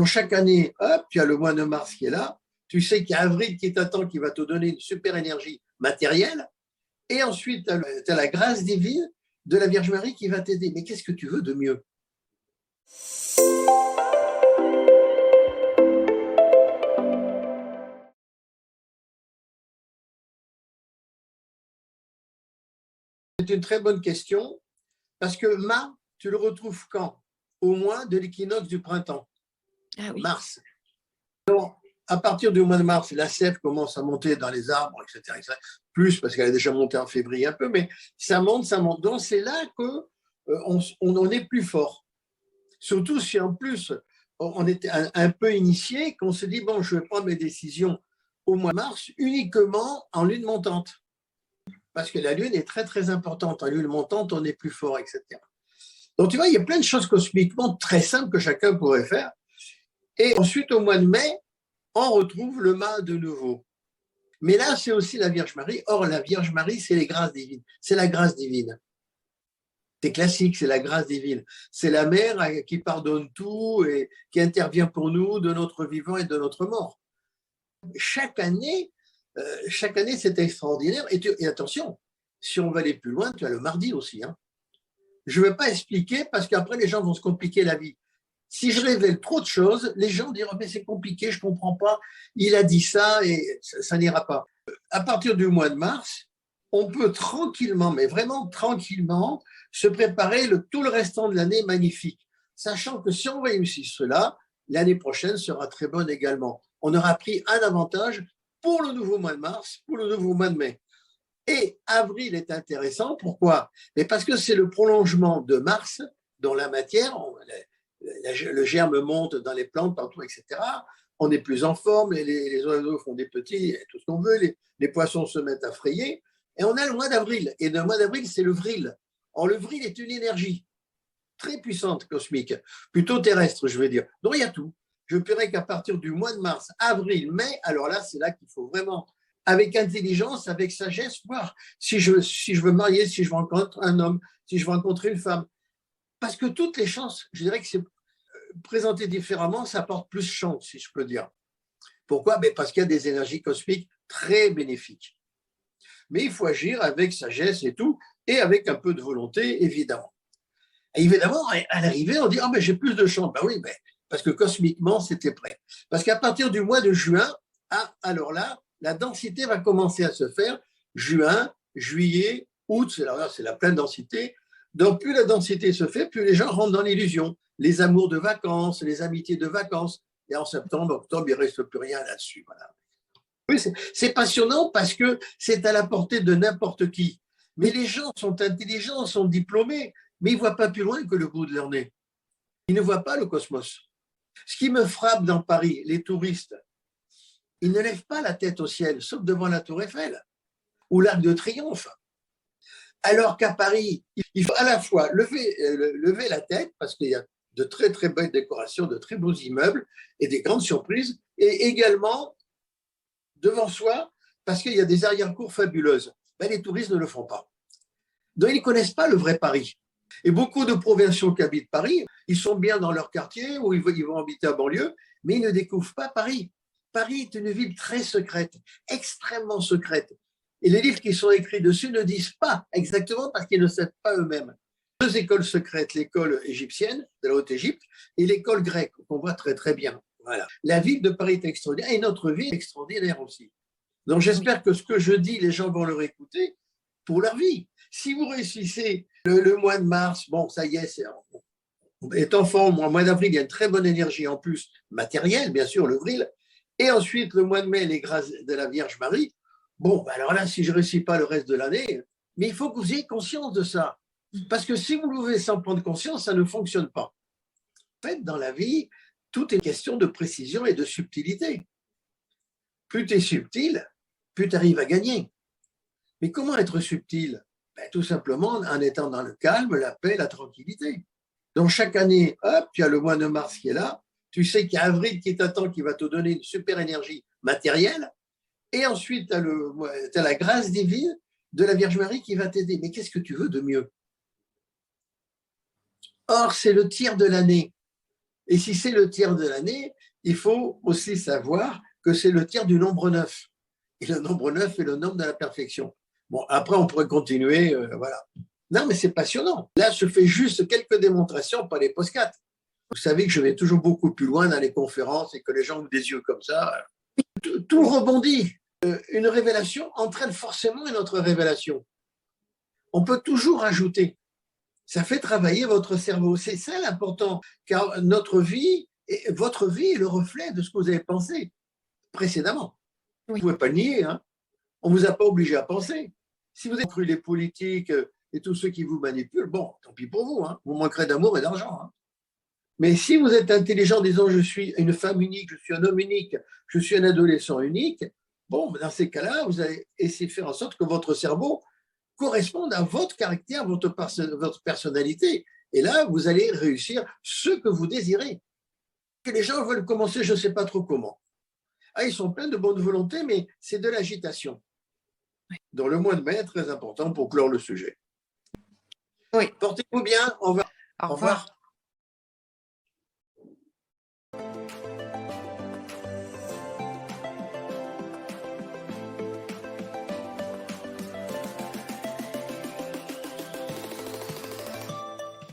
Donc, chaque année, hop, tu as le mois de mars qui est là. Tu sais qu'il y a avril qui t'attend, qui va te donner une super énergie matérielle. Et ensuite, tu as la grâce divine de la Vierge Marie qui va t'aider. Mais qu'est-ce que tu veux de mieux? C'est une très bonne question, parce que Ma, tu le retrouves quand? Au mois de l'équinoxe du printemps, Ah oui. mars. Donc, à partir du mois de mars, la sève commence à monter dans les arbres, etc. etc. Plus, parce qu'elle a déjà monté en février un peu, mais ça monte, ça monte. Donc, c'est là qu'on est plus fort. Surtout si en plus, on était un peu initié, qu'on se dit, bon, je vais prendre mes décisions au mois de mars uniquement en lune montante. Parce que la lune est très, très importante. En lune montante, on est plus fort, etc. Donc, tu vois, il y a plein de choses cosmiquement très simples que chacun pourrait faire. Et ensuite, au mois de mai, on retrouve le mât de nouveau. Mais là, c'est aussi la Vierge Marie. Or, la Vierge Marie, c'est les grâces divines. C'est la grâce divine. C'est classique, c'est la grâce divine. C'est la mère qui pardonne tout et qui intervient pour nous de notre vivant et de notre mort. Chaque année, c'est extraordinaire. Et attention, si on va aller plus loin, tu as le mardi aussi. Hein. Je ne vais pas expliquer parce qu'après, les gens vont se compliquer la vie. Si je révèle trop de choses, les gens diront mais c'est compliqué, je ne comprends pas, il a dit ça et ça n'ira pas. À partir du mois de mars, on peut tranquillement, mais vraiment tranquillement, se préparer tout le restant de l'année magnifique, sachant que si on réussit cela, l'année prochaine sera très bonne également. On aura pris un avantage pour le nouveau mois de mars, pour le nouveau mois de mai. Et avril est intéressant, pourquoi? Mais parce que c'est le prolongement de mars dans la matière, le germe monte dans les plantes, partout, etc. On est plus en forme, les oiseaux font des petits, tout ce qu'on veut, les poissons se mettent à frayer, et on a le mois d'avril. Et le mois d'avril, c'est le vril. Or, le vril est une énergie très puissante cosmique, plutôt terrestre, je veux dire. Donc, il y a tout. Je dirais qu'à partir du mois de mars, avril, mai, alors là, c'est là qu'il faut vraiment, avec intelligence, avec sagesse, voir si je veux marier, si je veux rencontrer un homme, si je veux rencontrer une femme. Parce que toutes les chances, je dirais que c'est présenté différemment, ça porte plus chance, si je peux dire. Pourquoi? Mais parce qu'il y a des énergies cosmiques très bénéfiques. Mais il faut agir avec sagesse et tout, et avec un peu de volonté, évidemment. Et évidemment, à l'arrivée, on dit, oh, mais j'ai plus de chance. Ben oui, mais parce que cosmiquement, c'était prêt. Parce qu'à partir du mois de juin, alors là, la densité va commencer à se faire. Juin, juillet, août, c'est la pleine densité. Donc, plus la densité se fait, plus les gens rentrent dans l'illusion. Les amours de vacances, les amitiés de vacances. Et en septembre, octobre, il ne reste plus rien là-dessus. Voilà. Oui, c'est passionnant parce que c'est à la portée de n'importe qui. Mais les gens sont intelligents, sont diplômés, mais ils ne voient pas plus loin que le bout de leur nez. Ils ne voient pas le cosmos. Ce qui me frappe dans Paris, les touristes, ils ne lèvent pas la tête au ciel, sauf devant la Tour Eiffel ou l'Arc de Triomphe. Alors qu'à Paris, il faut à la fois lever la tête, parce qu'il y a de très très belles décorations, de très beaux immeubles et des grandes surprises, et également devant soi, parce qu'il y a des arrière-cours fabuleuses. Ben, les touristes ne le font pas. Donc ils ne connaissent pas le vrai Paris. Et beaucoup de provinciaux qui habitent Paris, ils sont bien dans leur quartier ou ils vont habiter à banlieue, mais ils ne découvrent pas Paris. Paris est une ville très secrète, extrêmement secrète. Et les livres qui sont écrits dessus ne disent pas exactement parce qu'ils ne savent pas eux-mêmes. Deux écoles secrètes, l'école égyptienne de la Haute-Égypte et l'école grecque, qu'on voit très très bien. Voilà. La ville de Paris est extraordinaire et notre ville est extraordinaire aussi. Donc j'espère que ce que je dis, les gens vont le réécouter pour leur vie. Si vous réussissez le mois de mars, bon, ça y est, étant fort, au mois d'avril, il y a une très bonne énergie en plus matérielle, bien sûr, le vril. Et ensuite, le mois de mai, les grâces de la Vierge Marie. Bon, alors là, si je ne réussis pas le reste de l'année, mais il faut que vous ayez conscience de ça. Parce que si vous le pouvez sans prendre conscience, ça ne fonctionne pas. En fait, dans la vie, tout est question de précision et de subtilité. Plus tu es subtil, plus tu arrives à gagner. Mais comment être subtil? Ben, tout simplement en étant dans le calme, la paix, la tranquillité. Donc chaque année, hop, tu as le mois de mars qui est là, tu sais qu'il y a avril qui t'attend, qui va te donner une super énergie matérielle, et ensuite tu as la grâce divine de la Vierge Marie qui va t'aider. Mais qu'est-ce que tu veux de mieux? Or, c'est le tiers de l'année. Et si c'est le tiers de l'année, il faut aussi savoir que c'est le tiers du nombre 9. Et le nombre 9 est le nombre de la perfection. Bon, après, on pourrait continuer, voilà. Non, mais c'est passionnant. Là, je fais juste quelques démonstrations, pas les post-4. Vous savez que je vais toujours beaucoup plus loin dans les conférences et que les gens ont des yeux comme ça. Tout rebondit. Une révélation entraîne forcément une autre révélation. On peut toujours ajouter. Ça fait travailler votre cerveau. C'est ça l'important, car notre vie, votre vie est le reflet de ce que vous avez pensé précédemment. Oui. Vous ne pouvez pas le nier. Hein. On ne vous a pas obligé à penser. Si vous avez cru les politiques et tous ceux qui vous manipulent, bon, tant pis pour vous. Hein. Vous manquerez d'amour et d'argent. Hein. Mais si vous êtes intelligent en disant je suis une femme unique, je suis un homme unique, je suis un adolescent unique, bon, dans ces cas-là, vous allez essayer de faire en sorte que votre cerveau corresponde à votre caractère, votre personnalité. Et là, vous allez réussir ce que vous désirez. Que les gens veulent commencer, je ne sais pas trop comment. Ah, ils sont pleins de bonne volonté, mais c'est de l'agitation. Dans le mois de mai, très important pour clore le sujet. Oui. Portez-vous bien. Au revoir. Au revoir.